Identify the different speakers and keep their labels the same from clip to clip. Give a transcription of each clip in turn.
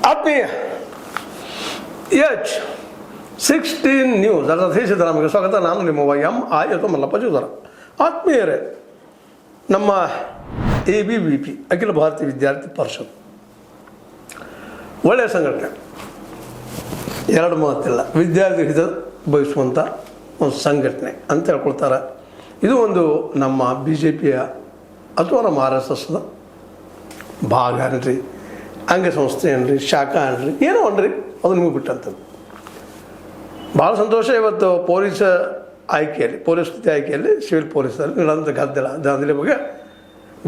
Speaker 1: ಆತ್ಮೀಯ H16 news ದೇಶದ ನಮಗೆ ಸ್ವಾಗತ. ನಾನು ನಿಮ್ಮ ಎಂ ಮಲ್ಲಪ್ಪ ಜೂದರ. ಆತ್ಮೀಯರೇ, ನಮ್ಮ ABVP ಅಖಿಲ ಭಾರತೀಯ ವಿದ್ಯಾರ್ಥಿ ಪರಿಷತ್ ಒಳ್ಳೆಯ ಸಂಘಟನೆ, ಎರಡು ಮಾತಿಲ್ಲ, ವಿದ್ಯಾರ್ಥಿ ಹಿತ ಬಯಸುವಂಥ ಒಂದು ಸಂಘಟನೆ ಅಂತ ಹೇಳ್ಕೊಳ್ತಾರೆ. ಇದು ಒಂದು ನಮ್ಮ BJPಯ ಅಥವಾ ನಮ್ಮ RSSದ ಭಾಗ ಅನ್ರಿ, ಅಂಗಸಂಸ್ಥೆ ಅನ್ರಿ, ಶಾಖಾ ಅನ್ರಿ, ಏನೋ ಅನ್ರಿ, ಅದು ನಿಮಗೆ ಬಿಟ್ಟಂಥದ್ದು. ಭಾಳ ಸಂತೋಷ. ಇವತ್ತು ಪೊಲೀಸ್ ಆಯ್ಕೆಯಲ್ಲಿ ಸಿವಿಲ್ ಪೊಲೀಸಲ್ಲಿ ನಡೆದಂಥ ದಾಂಧಲೆ ಬಗ್ಗೆ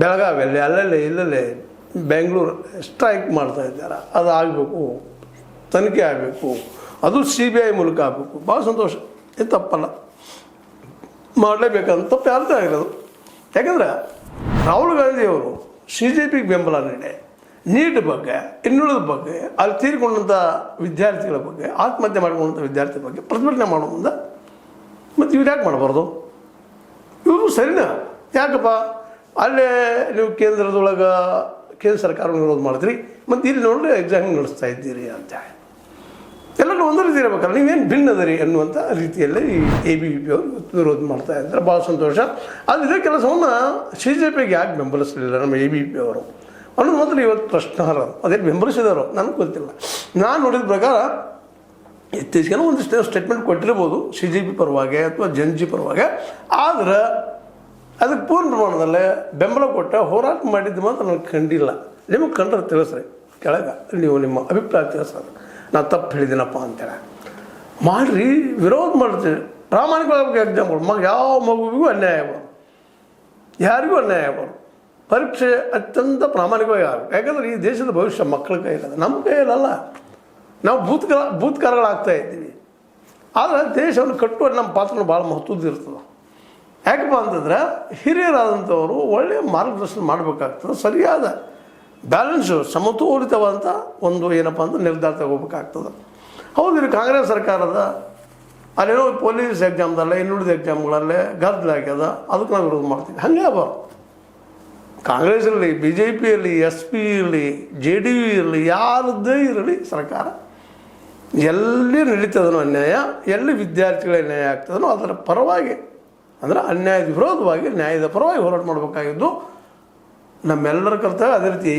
Speaker 1: ಬೆಳಗಾವಿಯಲ್ಲಿ ಅಲ್ಲಲ್ಲೇ ಇಲ್ಲಲ್ಲೇ ಬೆಂಗಳೂರು ಸ್ಟ್ರೈಕ್ ಮಾಡ್ತಾ ಇದ್ದಾರೆ. ಅದು ಆಗಬೇಕು, ತನಿಖೆ ಆಗಬೇಕು, ಅದು CBI ಮೂಲಕ ಆಗಬೇಕು. ಭಾಳ ಸಂತೋಷ, ಇದು ತಪ್ಪಲ್ಲ, ಮಾಡಲೇಬೇಕಂತ ತಪ್ಪು ಯಾರ್ದೇ ಆಗಿರೋದು. ಯಾಕಂದರೆ ರಾಹುಲ್ ಗಾಂಧಿಯವರು CJPಗೆ ಬೆಂಬಲ ನೀಡಿ ನೀಟ್ ಬಗ್ಗೆ, ಇನ್ನುಳಿದ ಬಗ್ಗೆ, ಅಲ್ಲಿ ತೀರಿಕೊಂಡಂಥ ವಿದ್ಯಾರ್ಥಿಗಳ ಬಗ್ಗೆ, ಆತ್ಮಹತ್ಯೆ ಮಾಡಿಕೊಂಡಂಥ ವಿದ್ಯಾರ್ಥಿ ಬಗ್ಗೆ ಪ್ರತಿಭಟನೆ ಮಾಡೋ ಮುಂದೆ ಮತ್ತು ಇವ್ರು ಯಾಕೆ ಮಾಡಬಾರ್ದು? ಇವರು ಸರಿನಾ? ಯಾಕಪ್ಪ ಅಲ್ಲೇ ನೀವು ಕೇಂದ್ರ ಸರ್ಕಾರ ವಿರೋಧ ಮಾಡಿದ್ರಿ, ಮತ್ತು ಇಲ್ಲಿ ನೋಡ್ರಿ ಎಕ್ಸಾಮ್ ನಡೆಸ್ತಾ ಇದ್ದೀರಿ ಅಂತ ಎಲ್ಲರೂ ಒಂದೇ ರೀತಿ ಇರಬೇಕಲ್ಲ, ನೀವೇನು ಭಿನ್ನ ಅದರಿ ಅನ್ನುವಂಥ ರೀತಿಯಲ್ಲಿ ಈ ABVP ಅವರು ವಿರೋಧ ಮಾಡ್ತಾ ಇದ್ದಾರೆ. ಭಾಳ ಸಂತೋಷ. ಅದು ಇದೇ ಕೆಲಸವನ್ನು CJPಗೆ ಯಾಕೆ ಬೆಂಬಲಿಸಲಿಲ್ಲ ನಮ್ಮ ABVP ಅವರು ಅನ್ನೋದು ಮಾತ್ರ ಇವತ್ತು ಪ್ರಶ್ನಾರ್ಹ. ಅದೇನು ಬೆಂಬಲಿಸಿದಾರೋ ನನಗೆ ಗೊತ್ತಿಲ್ಲ. ನಾನು ನೋಡಿದ ಪ್ರಕಾರ ಇತ್ತೀಚೆಗೆ ಒಂದಿಷ್ಟು ಸ್ಟೇಟ್ಮೆಂಟ್ ಕೊಟ್ಟಿರ್ಬೋದು CJP ಪರವಾಗಿ ಅಥವಾ ಜನಜಿ ಪರವಾಗಿ, ಆದರೆ ಅದಕ್ಕೆ ಪೂರ್ಣ ಪ್ರಮಾಣದಲ್ಲೇ ಬೆಂಬಲ ಕೊಟ್ಟ ಹೋರಾಟ ಮಾಡಿದ್ದು ಮಾತ್ರ ನನಗೆ ಕಂಡಿಲ್ಲ. ನಿಮಗೆ ಕಂಡ್ರೆ ತಿಳಿಸ್ರಿ, ಕೆಳಗೆ ನೀವು ನಿಮ್ಮ ಅಭಿಪ್ರಾಯ ತಿಳಿಸೋದು. ನಾನು ತಪ್ಪು ಹೇಳಿದ್ದೀನಪ್ಪ ಅಂತೇಳಿ ಮಾಡಿರಿ, ವಿರೋಧ ಮಾಡ್ತೀವಿ, ಪ್ರಾಮಾಣಿಕವಾಗಿ ಎಕ್ಸಾಮ್ಗಳು. ಯಾವ ಮಗುವಿಗೂ ಅನ್ಯಾಯ ಆಗಬಾರ್ದು, ಯಾರಿಗೂ ಅನ್ಯಾಯ ಆಗಬಾರ್ದು. ಪರೀಕ್ಷೆ ಅತ್ಯಂತ ಪ್ರಾಮಾಣಿಕವಾಗಿ ಆಗಬೇಕು. ಯಾಕಂದರೆ ಈ ದೇಶದ ಭವಿಷ್ಯ ಮಕ್ಕಳ ಕೈಯಲ್ಲ, ನಮ್ಮ ಕೈಯಲ್ಲ. ನಾವು ಭೂತ್ಕಾರಗಳಾಗ್ತಾ ಇದ್ದೀವಿ. ಆದರೆ ದೇಶವನ್ನು ಕಟ್ಟುವಲ್ಲಿ ನಮ್ಮ ಪಾತ್ರನ ಭಾಳ ಮಹತ್ವದ್ದು ಇರ್ತದೆ. ಯಾಕಪ್ಪ ಅಂತಂದರೆ ಹಿರಿಯರಾದಂಥವರು ಒಳ್ಳೆಯ ಮಾರ್ಗದರ್ಶನ ಮಾಡಬೇಕಾಗ್ತದೆ. ಸರಿಯಾದ ಬ್ಯಾಲೆನ್ಸು, ಸಮತೋಲಿತವಾದಂಥ ಒಂದು ಏನಪ್ಪ ಅಂತ ನಿರ್ಧಾರ ತಗೋಬೇಕಾಗ್ತದೆ. ಹೌದು, ಇದು ಕಾಂಗ್ರೆಸ್ ಸರ್ಕಾರದ ಅಲ್ಲೇನೋ ಪೊಲೀಸ್ ಎಕ್ಸಾಮ್ದಲ್ಲೇ ಇನ್ನುಳಿದ ಎಕ್ಸಾಮ್ಗಳಲ್ಲೇ ಗದ್ದಲಾಗ್ಯದ, ಅದಕ್ಕೆ ನಾವು ವಿರೋಧ ಮಾಡ್ತೀವಿ. ಹಾಗೆ ಆಗಬಾರ್ದು. ಕಾಂಗ್ರೆಸ್ ಇರಲಿ, BJP ಇರಲಿ, SP ಇರಲಿ, JDU ಇರಲಿ, ಯಾರದ್ದೇ ಇರಲಿ ಸರ್ಕಾರ, ಎಲ್ಲಿ ನಡೀತದನೋ ಅನ್ಯಾಯ, ಎಲ್ಲಿ ವಿದ್ಯಾರ್ಥಿಗಳ ಅನ್ಯಾಯ ಆಗ್ತದನೋ ಅದರ ಪರವಾಗಿ, ಅಂದರೆ ಅನ್ಯಾಯದ ವಿರೋಧವಾಗಿ ನ್ಯಾಯದ ಪರವಾಗಿ ಹೋರಾಟ ಮಾಡಬೇಕಾಗಿದ್ದು ನಮ್ಮೆಲ್ಲರ ಕರ್ತವ್ಯ. ಅದೇ ರೀತಿ